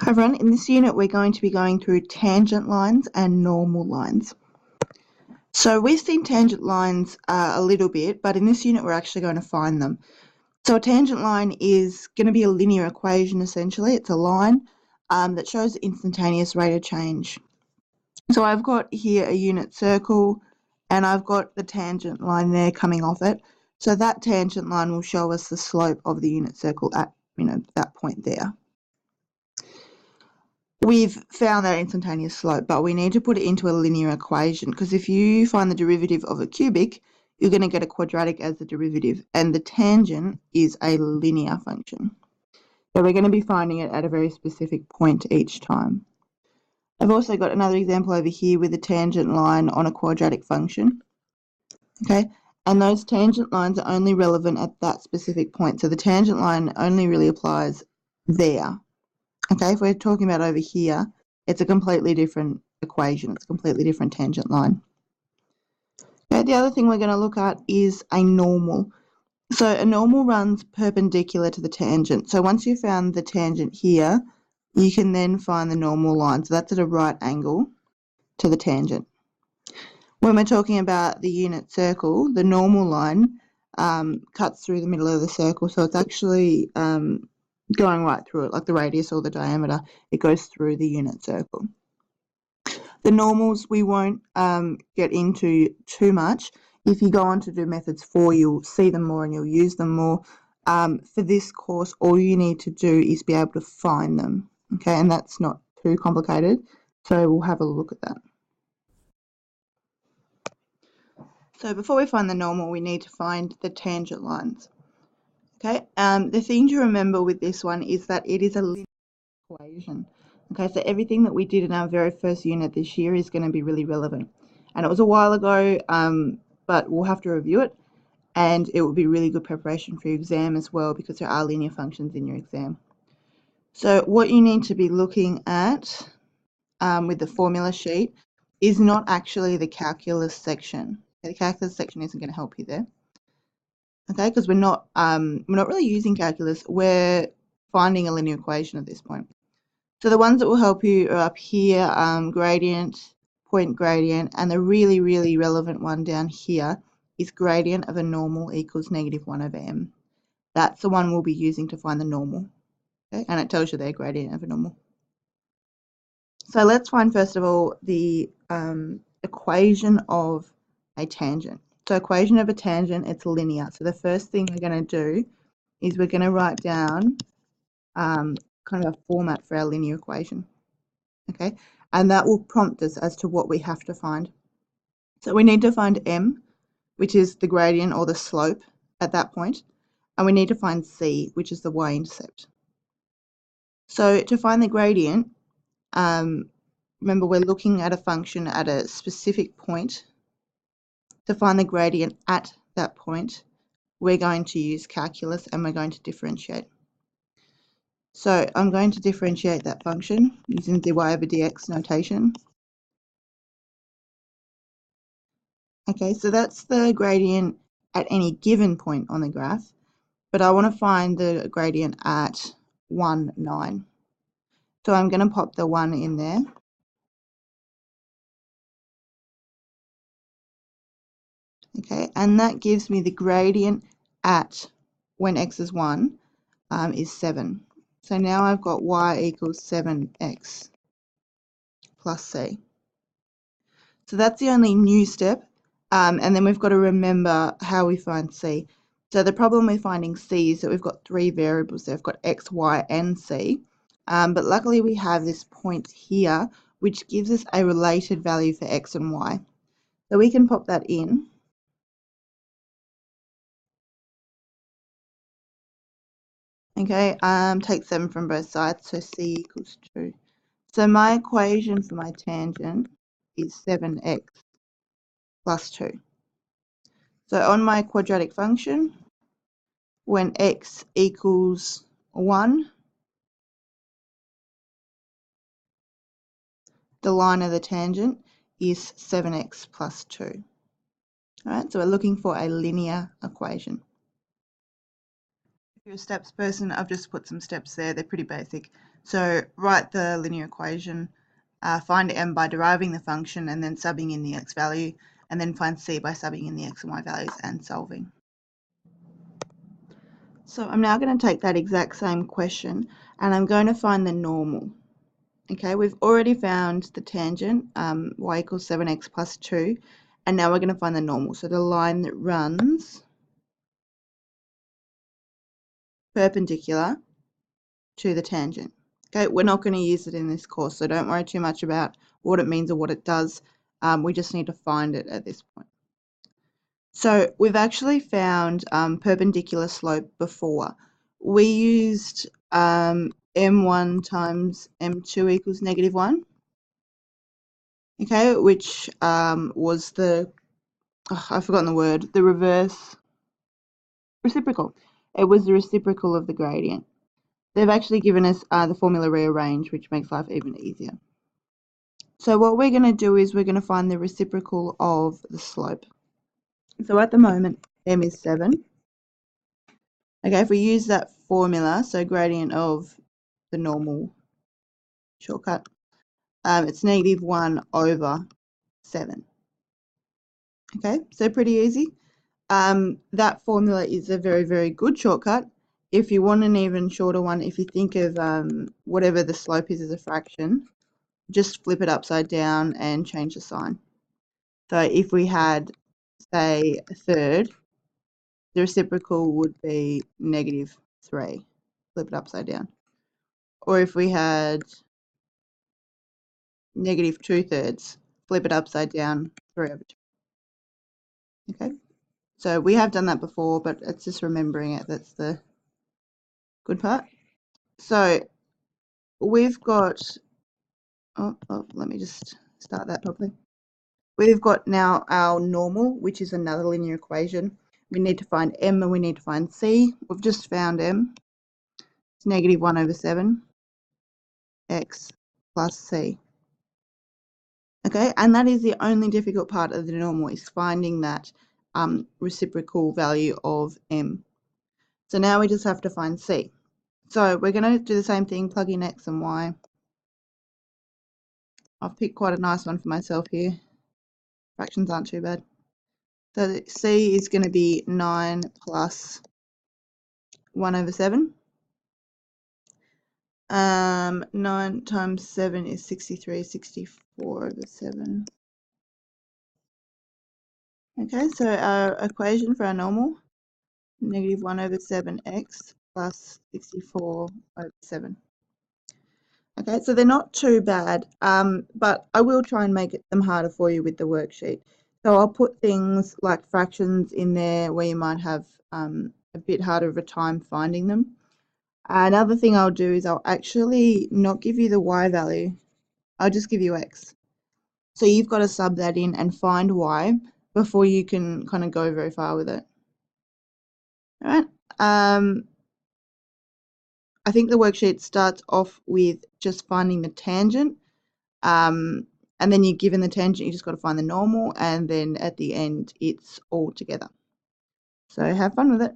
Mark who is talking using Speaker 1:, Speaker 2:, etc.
Speaker 1: Hi everyone, in this unit we're going to be going through tangent lines and normal lines. So we've seen tangent lines a little bit, but in this unit we're actually going to find them. So a tangent line is going to be a linear equation essentially. It's a line that shows the instantaneous rate of change. So I've got here a unit circle and I've got the tangent line there coming off it. So that tangent line will show us the slope of the unit circle at that point there. We've found that instantaneous slope, but we need to put it into a linear equation because if you find the derivative of a cubic, you're going to get a quadratic as the derivative, and the tangent is a linear function. So we're going to be finding it at a very specific point each time. I've also got another example over here with a tangent line on a quadratic function. Okay, and those tangent lines are only relevant at that specific point. So the tangent line only really applies there. Okay, if we're talking about over here, it's a completely different equation. It's a completely different tangent line. Okay, the other thing we're going to look at is a normal. So a normal runs perpendicular to the tangent. So once you've found the tangent here, you can then find the normal line. So that's at a right angle to the tangent. When we're talking about the unit circle, the normal line cuts through the middle of the circle. So it's actually going right through it, like the radius or the diameter, it goes through the unit circle. The normals we won't get into too much. If you go on to do methods 4, you'll see them more and you'll use them more. For this course, all you need to do is be able to find them, okay, and that's not too complicated, so we'll have a look at that. So before we find the normal, we need to find the tangent lines. Okay, the thing to remember with this one is that it is a linear equation. Okay, so everything that we did in our very first unit this year is going to be really relevant. And it was a while ago, but we'll have to review it, and it will be really good preparation for your exam as well because there are linear functions in your exam. So what you need to be looking at with the formula sheet is not actually the calculus section. The calculus section isn't going to help you there. Okay, because we're not really using calculus, we're finding a linear equation at this point. So the ones that will help you are up here, gradient, point gradient, and the really, really relevant one down here is gradient of a normal equals -1/m. That's the one we'll be using to find the normal. Okay, and it tells you their gradient of a normal. So let's find first of all the equation of a tangent. So equation of a tangent, it's linear. So the first thing we're going to do is we're going to write down kind of a format for our linear equation. Okay, and that will prompt us as to what we have to find. So we need to find m, which is the gradient or the slope at that point, and we need to find c, which is the y-intercept. So to find the gradient, remember we're looking at a function at a specific point. To find the gradient at that point, we're going to use calculus and we're going to differentiate. So I'm going to differentiate that function using dy over dx notation. Okay, so that's the gradient at any given point on the graph, but I want to find the gradient at 1, 9. So I'm going to pop the 1 in there. Okay, and that gives me the gradient at when x is 1 is 7. So now I've got y equals 7x plus c. So that's the only new step, and then we've got to remember how we find c. So the problem with finding c is that we've got 3 variables there. We've got x, y, and c, but luckily we have this point here, which gives us a related value for x and y. So we can pop that in. Okay, take 7 from both sides, so c equals 2. So my equation for my tangent is 7x plus 2. So on my quadratic function, when x equals 1, the line of the tangent is 7x plus 2. All right, so we're looking for a linear equation. If you're a steps person, I've just put some steps there. They're pretty basic. So write the linear equation, find m by deriving the function and then subbing in the x value, and then find c by subbing in the x and y values and solving. So I'm now going to take that exact same question and I'm going to find the normal. Okay, we've already found the tangent, y equals 7x plus 2, and now we're going to find the normal. So the line that runs perpendicular to the tangent. Okay, we're not going to use it in this course, so don't worry too much about what it means or what it does. We just need to find it at this point. So we've actually found perpendicular slope before. We used m1 times m2 equals -1. Okay, which was the, I've forgotten the word, the reverse reciprocal. It was the reciprocal of the gradient. They've actually given us the formula rearranged, which makes life even easier. So what we're going to do is we're going to find the reciprocal of the slope. So at the moment, m is 7. Okay, if we use that formula, so gradient of the normal shortcut, it's -1 over 7. Okay, so pretty easy. That formula is a very, very good shortcut. If you want an even shorter one, if you think of whatever the slope is as a fraction, just flip it upside down and change the sign. So if we had, say, a third, the reciprocal would be -3. Flip it upside down. Or if we had -2/3, flip it upside down, 3/2. Okay, so we have done that before, but it's just remembering it that's the good part. So we've got, let me just start that properly. We've got now our normal, which is another linear equation. We need to find m and we need to find c. We've just found m. It's -1 over 7 x plus c. Okay, and that is the only difficult part of the normal, is finding that reciprocal value of m. So now we just have to find c. So we're going to do the same thing, plug in x and y. I've picked quite a nice one for myself here. Fractions aren't too bad. So c is going to be 9 plus 1 over 7. 9 times 7 is 63, 64 over 7. Okay, so our equation for our normal, -1 over 7x plus 64 over 7. Okay, so they're not too bad, but I will try and make them harder for you with the worksheet. So I'll put things like fractions in there where you might have a bit harder of a time finding them. Another thing I'll do is I'll actually not give you the y value, I'll just give you x. So you've got to sub that in and find y before you can kind of go very far with it. All right. I think the worksheet starts off with just finding the tangent, and then you're given the tangent, you just got to find the normal, and then at the end it's all together. So have fun with it.